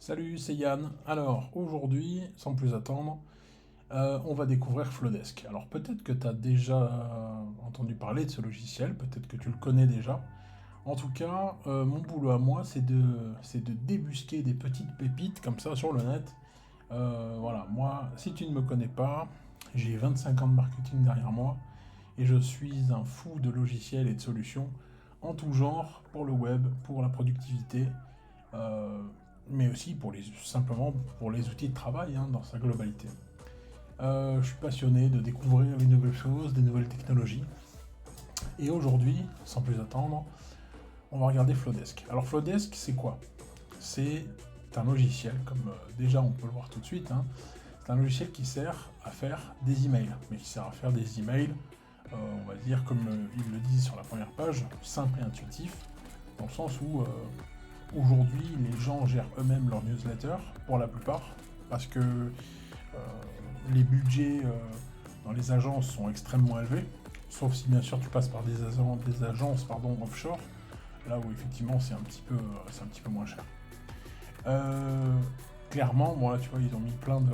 Salut, c'est Yann. Alors, aujourd'hui, sans plus attendre, on va découvrir Flowdesk. Alors, peut-être que tu as déjà entendu parler de ce logiciel, peut-être que tu le connais déjà. En tout cas, mon boulot à moi, c'est de débusquer des petites pépites comme ça sur le net. Voilà, moi, si tu ne me connais pas, j'ai 25 ans de marketing derrière moi et je suis un fou de logiciels et de solutions en tout genre pour le web, pour la productivité, euh, mais aussi simplement pour les outils de travail hein, dans sa globalité. Je suis passionné de découvrir les nouvelles choses, des nouvelles technologies. Et aujourd'hui, sans plus attendre, on va regarder Flowdesk. Alors Flowdesk, c'est quoi? C'est un logiciel, comme déjà on peut le voir tout de suite, hein. C'est un logiciel qui sert à faire des emails, mais qui sert à faire des emails, on va dire comme ils le disent sur la première page, simple et intuitif, dans le sens où aujourd'hui, les gens gèrent eux-mêmes leur newsletter, pour la plupart, parce que les budgets dans les agences sont extrêmement élevés, sauf si bien sûr tu passes par des agences offshore, là où effectivement c'est un petit peu moins cher. Euh, Clairement, bon là tu vois, ils ont mis plein de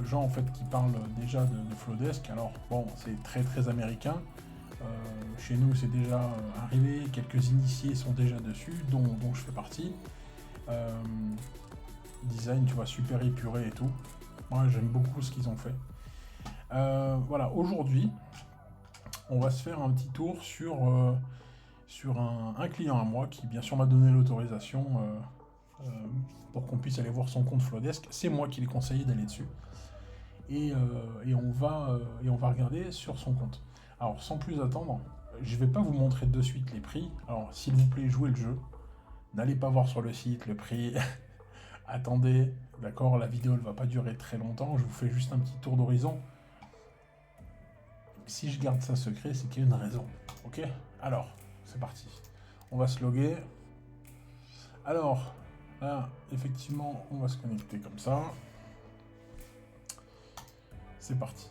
gens en fait qui parlent déjà de Flowdesk. Alors bon, c'est très très américain. Chez nous, c'est déjà arrivé, quelques initiés sont déjà dessus, dont je fais partie. Euh, Design, tu vois, super épuré et tout. Moi, j'aime beaucoup ce qu'ils ont fait. Voilà, aujourd'hui, on va se faire un petit tour sur un client à moi qui, bien sûr, m'a donné l'autorisation pour qu'on puisse aller voir son compte Flowdesk. C'est moi qui l'ai conseillé d'aller dessus. Et on va regarder sur son compte. Alors, sans plus attendre, je ne vais pas vous montrer de suite les prix. Alors, s'il vous plaît, jouez le jeu. N'allez pas voir sur le site le prix. Attendez, d'accord, la vidéo ne va pas durer très longtemps. Je vous fais juste un petit tour d'horizon. Si je garde ça secret, c'est qu'il y a une raison. Ok? Alors, c'est parti. On va se loguer. Alors, là, effectivement, on va se connecter comme ça. C'est parti.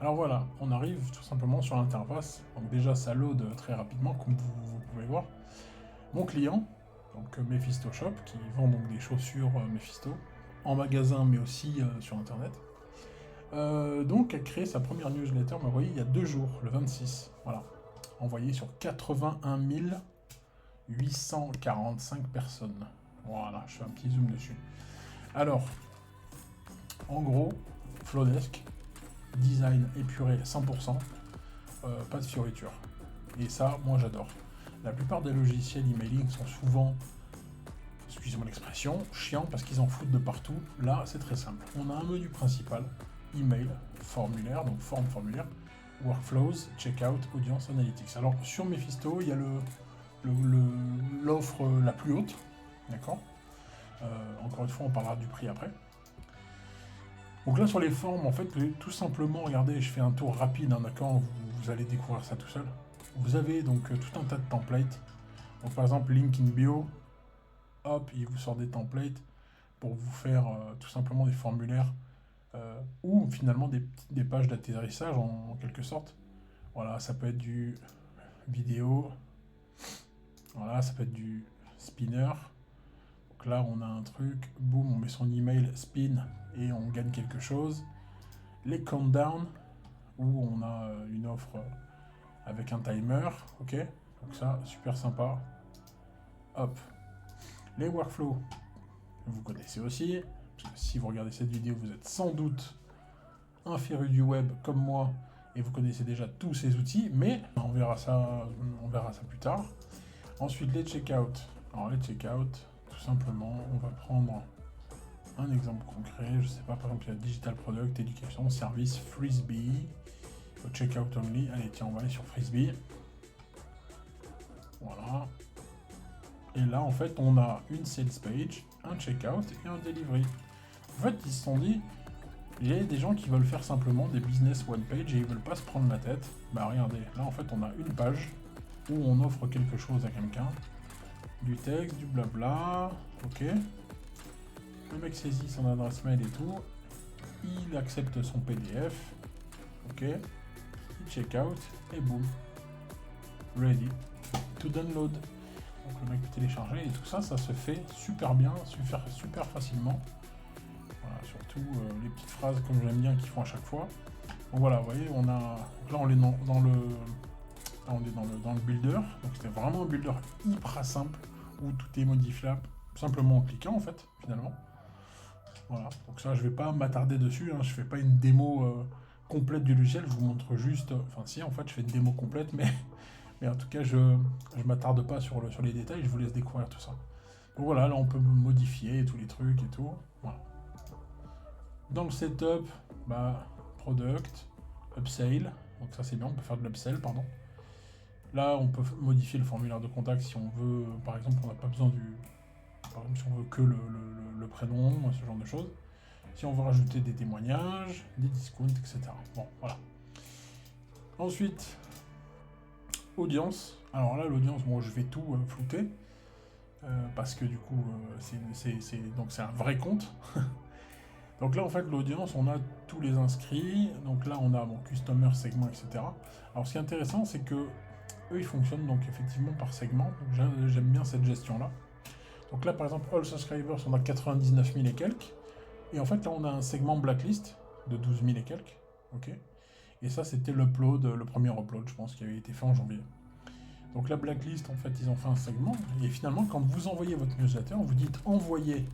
Alors voilà, on arrive tout simplement sur l'interface. Donc déjà, ça load très rapidement, comme vous pouvez voir. Mon client, donc Mephisto Shop, qui vend donc des chaussures Mephisto, en magasin mais aussi sur internet. Donc a créé sa première newsletter, vous voyez, il y a 2 jours, le 26. Voilà. Envoyé sur 81 845 personnes. Voilà, je fais un petit zoom dessus. Alors, en gros, Flowdesk, design épuré 100%, pas de fioritures. Et ça, moi j'adore. La plupart des logiciels emailing sont souvent, excusez-moi l'expression, chiants parce qu'ils en foutent de partout. Là, c'est très simple. On a un menu principal, email, formulaire, donc forme formulaire, workflows, checkout, audience, analytics. Alors sur Mephisto, il y a l'offre la plus haute, d'accord. Encore une fois, on parlera du prix après. Donc là sur les formes, en fait, tout simplement, regardez, je fais un tour rapide, hein, d'accord, vous allez découvrir ça tout seul. Vous avez donc tout un tas de templates. Donc par exemple, link in bio, hop, il vous sort des templates pour vous faire tout simplement des formulaires ou finalement des pages d'atterrissage en quelque sorte. Voilà, ça peut être du vidéo, voilà, ça peut être du spinner. Donc là, on a un truc, boum, on met son email spin et on gagne quelque chose. Les countdown, où on a une offre avec un timer, ok. Donc ça, super sympa. Hop. Les workflows, vous connaissez aussi. Parce que si vous regardez cette vidéo, vous êtes sans doute un féru du web comme moi et vous connaissez déjà tous ces outils, mais on verra ça plus tard. Ensuite, les checkouts. Alors les checkouts, tout simplement, on va prendre un exemple concret. Je sais pas, par exemple, il y a digital product, éducation, service, frisbee, checkout only. Allez, tiens, on va aller sur frisbee. Voilà. Et là, en fait, on a une sales page, un checkout et un delivery. En fait, ils se sont dit, il y a des gens qui veulent faire simplement des business one page et ils veulent pas se prendre la tête. Bah regardez, là en fait on a une page où on offre quelque chose à quelqu'un. Du texte, du blabla, ok. Le mec saisit son adresse mail et tout. Il accepte son PDF, ok. Il check out et boum. Ready to download. Donc le mec peut télécharger et tout ça, ça se fait super bien, super facilement. Voilà, surtout les petites phrases comme j'aime bien qu'ils font à chaque fois. Donc voilà, vous voyez, on a. Donc là on est dans le. Là, on est dans le builder. Donc c'était vraiment un builder hyper simple où tout est modifiable simplement en cliquant en fait, finalement. Voilà, donc ça je vais pas m'attarder dessus, hein. Je fais pas une démo complète du logiciel, je vous montre juste. Enfin si en fait je fais une démo complète, mais en tout cas je m'attarde pas sur les détails, je vous laisse découvrir tout ça. Donc voilà, là on peut modifier tous les trucs et tout. Voilà. Dans le setup, bah, product, upsell, donc ça c'est bien, on peut faire de l'upsell, pardon. Là on peut modifier le formulaire de contact si on veut, par exemple on n'a pas besoin du. Par exemple si on veut que le prénom, ce genre de choses. Si on veut rajouter des témoignages, des discounts, etc. Bon, voilà. Ensuite, audience. Alors là, l'audience, bon, je vais tout flouter. Parce que du coup, c'est un vrai compte. Donc là, en fait, l'audience, on a tous les inscrits. Donc là, on a mon customer, segment, etc. Alors ce qui est intéressant, c'est que eux, ils fonctionnent donc effectivement par segment. J'aime bien cette gestion-là. Donc là, par exemple, all subscribers, on a 99 000 et quelques. Et en fait, là, on a un segment blacklist de 12 000 et quelques. Ok. Et ça, c'était l'upload, le premier upload, je pense, qui avait été fait en janvier. Donc la blacklist, en fait, ils ont fait un segment. Et finalement, quand vous envoyez votre newsletter, vous dites envoyer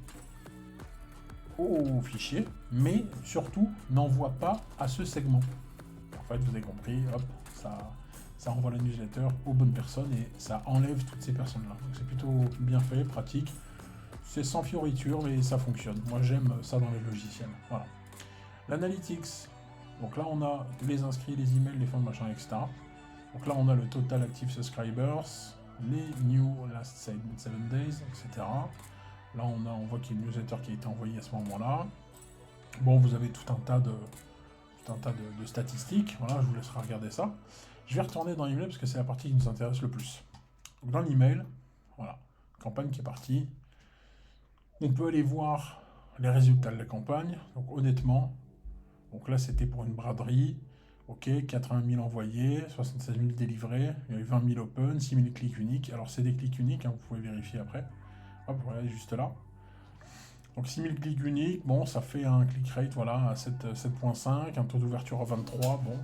au fichier, mais surtout, n'envoie pas à ce segment. En fait, vous avez compris, hop, ça envoie la newsletter aux bonnes personnes et ça enlève toutes ces personnes-là. Donc c'est plutôt bien fait, pratique. C'est sans fioriture, mais ça fonctionne. Moi, j'aime ça dans les logiciels. Voilà. L'analytics. Donc là, on a les inscrits, les emails, les fonds, machin, etc. Donc là, on a le total active subscribers, les new last 7 days, etc. Là, on voit qu'il y a une newsletter qui a été envoyée à ce moment-là. Bon, vous avez tout un tas de statistiques. Voilà, je vous laisserai regarder ça. Je vais retourner dans l'email parce que c'est la partie qui nous intéresse le plus. Donc dans l'email, voilà, campagne qui est partie. On peut aller voir les résultats de la campagne. Donc honnêtement, donc là c'était pour une braderie. Ok, 80 000 envoyés, 76 000 délivrés, il y a eu 20 000 open, 6 000 clics uniques. Alors c'est des clics uniques, hein, vous pouvez vérifier après. Hop, voilà, juste là. Donc 6 000 clics uniques, bon, ça fait un click rate voilà, à 7.5, un taux d'ouverture à 23, bon.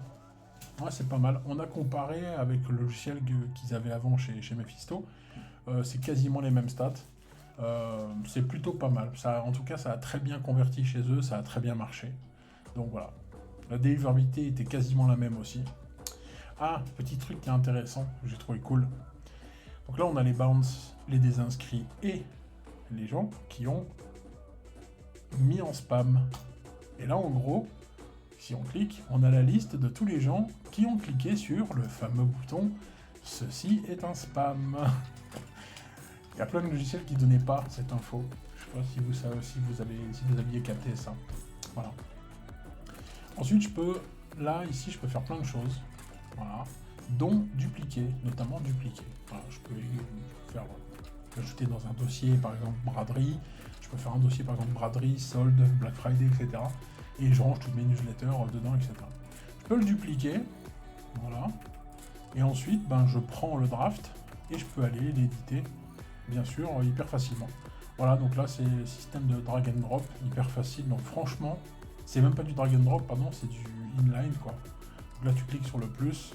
Ouais, c'est pas mal. On a comparé avec le logiciel qu'ils avaient avant chez Mephisto. C'est quasiment les mêmes stats. C'est plutôt pas mal. Ça, en tout cas, ça a très bien converti chez eux, ça a très bien marché. Donc voilà. La délivrabilité était quasiment la même aussi. Ah, petit truc qui est intéressant, que j'ai trouvé cool. Donc là, on a les bounce, les désinscrits et les gens qui ont mis en spam. Et là, en gros, si on clique, on a la liste de tous les gens qui ont cliqué sur le fameux bouton « Ceci est un spam ». Il y a plein de logiciels qui ne donnaient pas cette info. Je ne sais pas si vous savez, si vous aviez capté ça. Voilà. Ensuite, là, ici, je peux faire plein de choses. Voilà. Dont dupliquer, notamment dupliquer. Voilà, je peux faire ajouter dans un dossier, par exemple, braderie. Je peux faire un dossier, par exemple, braderie, solde, Black Friday, etc. Et je range toutes mes newsletters dedans, etc. Je peux le dupliquer. Voilà. Et ensuite, je prends le draft et je peux aller l'éditer, bien sûr, hyper facilement. Voilà, donc là, c'est le système de drag and drop, hyper facile. Donc franchement, c'est même pas du drag and drop, pardon, c'est du inline, quoi. Donc là, tu cliques sur le plus.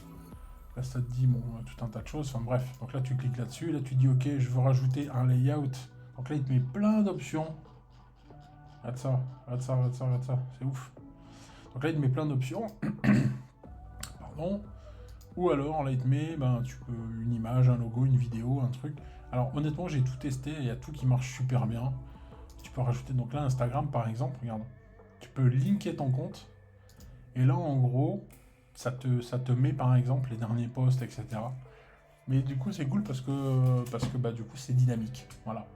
Là, ça te dit tout un tas de choses. Enfin bref, donc là, tu cliques là-dessus. Là, tu dis, OK, je veux rajouter un layout. Donc là, il te met plein d'options. Regarde ça, regarde ça, regarde ça, regarde ça. C'est ouf. Donc là, il te met plein d'options. Pardon. Ou alors, là, il te met tu peux une image, un logo, une vidéo, un truc. Alors, honnêtement, j'ai tout testé. Il y a tout qui marche super bien. Tu peux rajouter, donc là, Instagram, par exemple, regarde. Tu peux linker ton compte. Et là, en gros, ça te met, par exemple, les derniers posts, etc. Mais du coup, c'est cool parce que du coup, c'est dynamique. Voilà.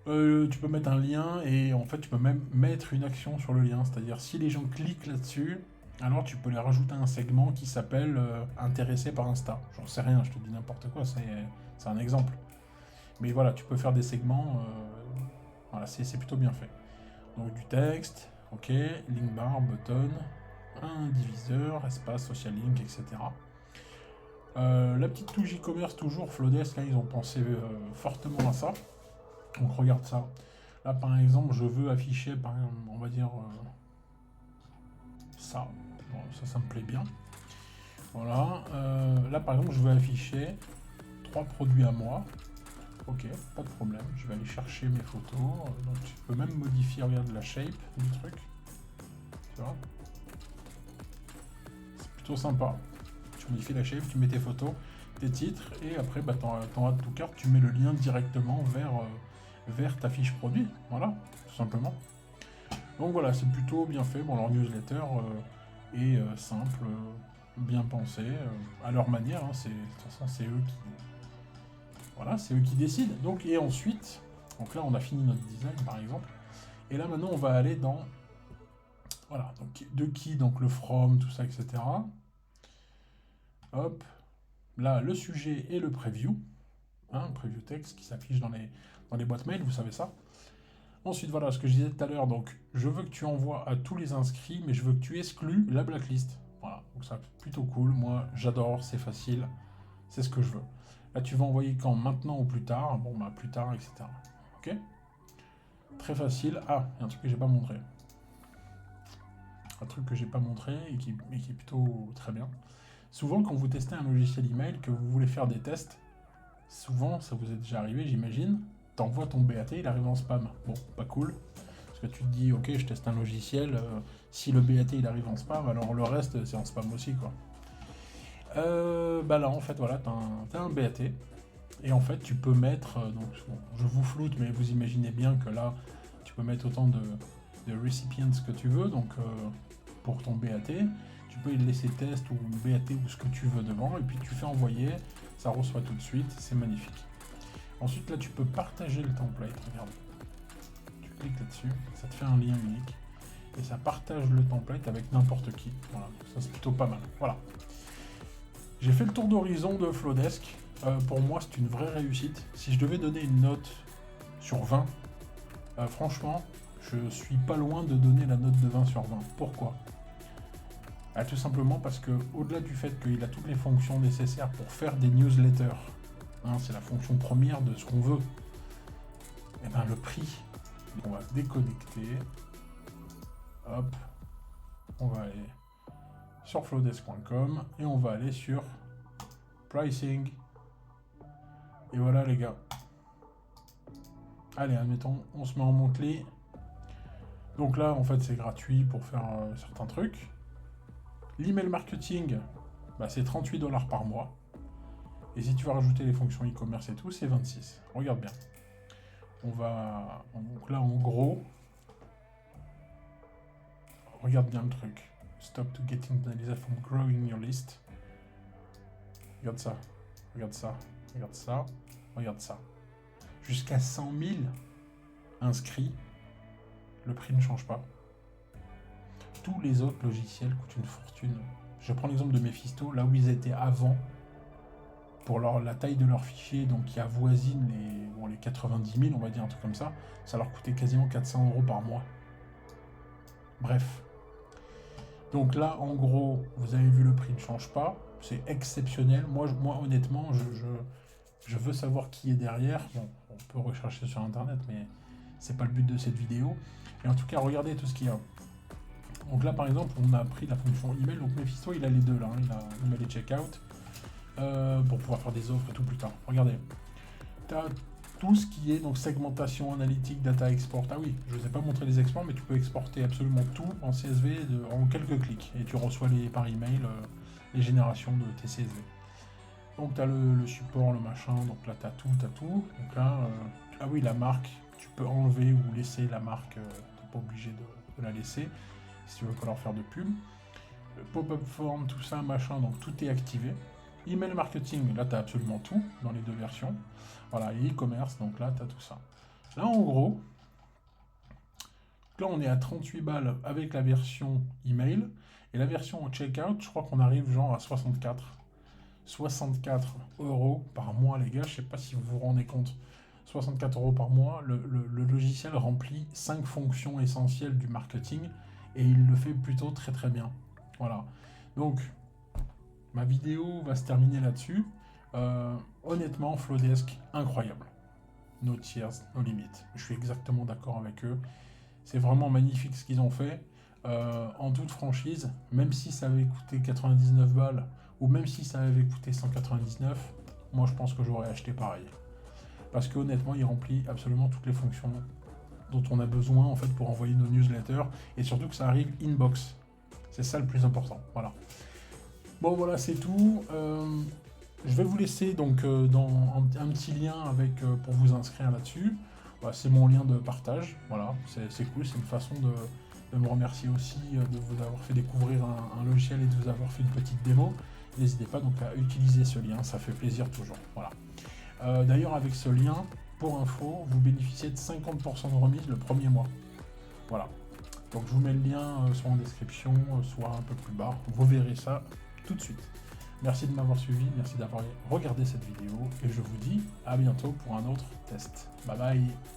Tu peux mettre un lien et en fait, tu peux même mettre une action sur le lien. C'est-à-dire, si les gens cliquent là-dessus, alors tu peux les rajouter un segment qui s'appelle intéressé par Insta. J'en sais rien, je te dis n'importe quoi, c'est un exemple. Mais voilà, tu peux faire des segments, voilà, c'est plutôt bien fait. Donc du texte, ok, link bar, button, un diviseur, espace, social link, etc. La petite touche e-commerce, toujours, Flodesk, hein, ils ont pensé fortement à ça. Donc regarde ça. Là, par exemple, je veux afficher, par exemple, on va dire ça. Bon, ça me plaît bien. Voilà. Là, par exemple, je veux afficher 3 produits à moi. Ok, pas de problème. Je vais aller chercher mes photos. Donc, tu peux même modifier, regarde, la shape du truc. Tu vois? C'est plutôt sympa. Tu modifies la shape, tu mets tes photos, tes titres, et après, bah, t'en as tout carte, tu mets le lien directement vers ta fiche produit. Voilà, tout simplement. Donc voilà, c'est plutôt bien fait. Bon, leur newsletter est simple, bien pensé, à leur manière. Hein, de toute façon, c'est eux qui, voilà, c'est eux qui décident. Donc, et ensuite, donc là, on a fini notre design, par exemple. Et là, maintenant, on va aller dans, voilà, donc de qui, donc le from, tout ça, etc. Hop, là, le sujet et le preview, hein, preview text qui s'affiche dans les boîtes mail, vous savez ça. Ensuite, voilà, ce que je disais tout à l'heure, donc je veux que tu envoies à tous les inscrits, mais je veux que tu exclues la blacklist. Voilà, donc ça, plutôt cool. Moi, j'adore, c'est facile, c'est ce que je veux. Là, tu vas envoyer quand? Maintenant ou plus tard? Bon, bah, plus tard, etc. Ok? Très facile. Ah, il y a un truc que j'ai pas montré. Un truc que j'ai pas montré et qui est plutôt très bien. Souvent, quand vous testez un logiciel email, que vous voulez faire des tests, souvent, ça vous est déjà arrivé, j'imagine, t'envoies ton BAT, il arrive en spam. Bon, pas cool. Parce que tu te dis, ok, je teste un logiciel, si le BAT il arrive en spam, alors le reste c'est en spam aussi, quoi. Bah là, en fait, voilà, t'as un BAT. Et en fait, tu peux mettre, donc bon, je vous floute, mais vous imaginez bien que là, tu peux mettre autant de recipients que tu veux, donc pour ton BAT, tu peux laisser test ou BAT ou ce que tu veux devant, et puis tu fais envoyer, ça reçoit tout de suite, c'est magnifique. Ensuite, là, tu peux partager le template, regarde. Tu cliques là-dessus, ça te fait un lien unique, et ça partage le template avec n'importe qui. Voilà, ça c'est plutôt pas mal. Voilà. J'ai fait le tour d'horizon de Flodesk. Pour moi, c'est une vraie réussite. Si je devais donner une note sur 20, franchement, je suis pas loin de donner la note de 20 sur 20. Pourquoi? Tout simplement parce que, au-delà du fait qu'il a toutes les fonctions nécessaires pour faire des newsletters, hein, c'est la fonction première de ce qu'on veut, et ben le prix, on va déconnecter. Hop, on va aller sur flodesk.com et on va aller sur pricing. Et voilà les gars. Allez, admettons, on se met en monthly. Donc là, en fait, c'est gratuit pour faire certains trucs. L'email marketing, bah, c'est 38$ par mois. Et si tu vas rajouter les fonctions e-commerce et tout, c'est 26. Regarde bien. Donc là, en gros, regarde bien le truc. Stop to getting penalized from growing your list. Regarde ça. Regarde ça. Regarde ça. Regarde ça. Jusqu'à 100 000 inscrits, le prix ne change pas. Tous les autres logiciels coûtent une fortune. Je prends l'exemple de Mephisto, là où ils étaient avant, pour la taille de leur fichier, donc qui avoisine les 90 000, on va dire un truc comme ça, ça leur coûtait quasiment 400€ par mois. Bref. Donc là, en gros, vous avez vu, le prix ne change pas. C'est exceptionnel. Moi honnêtement, je veux savoir qui est derrière. Bon, on peut rechercher sur Internet, mais c'est pas le but de cette vidéo. Et en tout cas, regardez tout ce qu'il y a. Donc là, par exemple, on a pris la fonction email. Donc Mephisto, il a les deux là. Il a email et checkout pour pouvoir faire des offres et tout plus tard. Regardez. Tu as tout ce qui est donc segmentation, analytique, data export. Ah oui, je ne vous ai pas montré les exports, mais tu peux exporter absolument tout en CSV en quelques clics. Et tu reçois par email les générations de tes CSV. Donc tu as le support, le machin. Donc là, tu as tout, Donc là, ah oui, la marque. Tu peux enlever ou laisser la marque. Tu n'es pas obligé de la laisser si tu veux pas leur faire de pub. Le pop-up form, tout ça, machin, donc tout est activé. Email marketing, là tu as absolument tout dans les deux versions. Voilà, et e-commerce, donc là tu as tout ça. Là en gros, là on est à 38 balles avec la version email. Et la version checkout, je crois qu'on arrive genre à 64. 64€ par mois les gars, je sais pas si vous vous rendez compte. 64€ par mois, le logiciel remplit 5 fonctions essentielles du marketing et il le fait plutôt très très bien. Voilà. Donc, ma vidéo va se terminer là-dessus. Honnêtement, Flowdesk, incroyable. No tears, no limit. Je suis exactement d'accord avec eux. C'est vraiment magnifique ce qu'ils ont fait. En toute franchise, même si ça avait coûté 99 balles, ou même si ça avait coûté 199, moi je pense que j'aurais acheté pareil. Parce que honnêtement, il remplit absolument toutes les fonctions dont on a besoin en fait pour envoyer nos newsletters, et surtout que ça arrive inbox. C'est ça le plus important. Voilà. Bon voilà, c'est tout. Je vais vous laisser donc dans un petit lien avec pour vous inscrire là-dessus. Voilà, c'est mon lien de partage. Voilà, c'est cool, c'est une façon de me remercier aussi de vous avoir fait découvrir un logiciel et de vous avoir fait une petite démo. N'hésitez pas donc à utiliser ce lien, ça fait plaisir toujours. Voilà. D'ailleurs, avec ce lien, pour info, vous bénéficiez de 50% de remise le premier mois. Voilà. Donc je vous mets le lien soit en description, soit un peu plus bas. Vous verrez ça tout de suite. Merci de m'avoir suivi, merci d'avoir regardé cette vidéo et je vous dis à bientôt pour un autre test. Bye bye.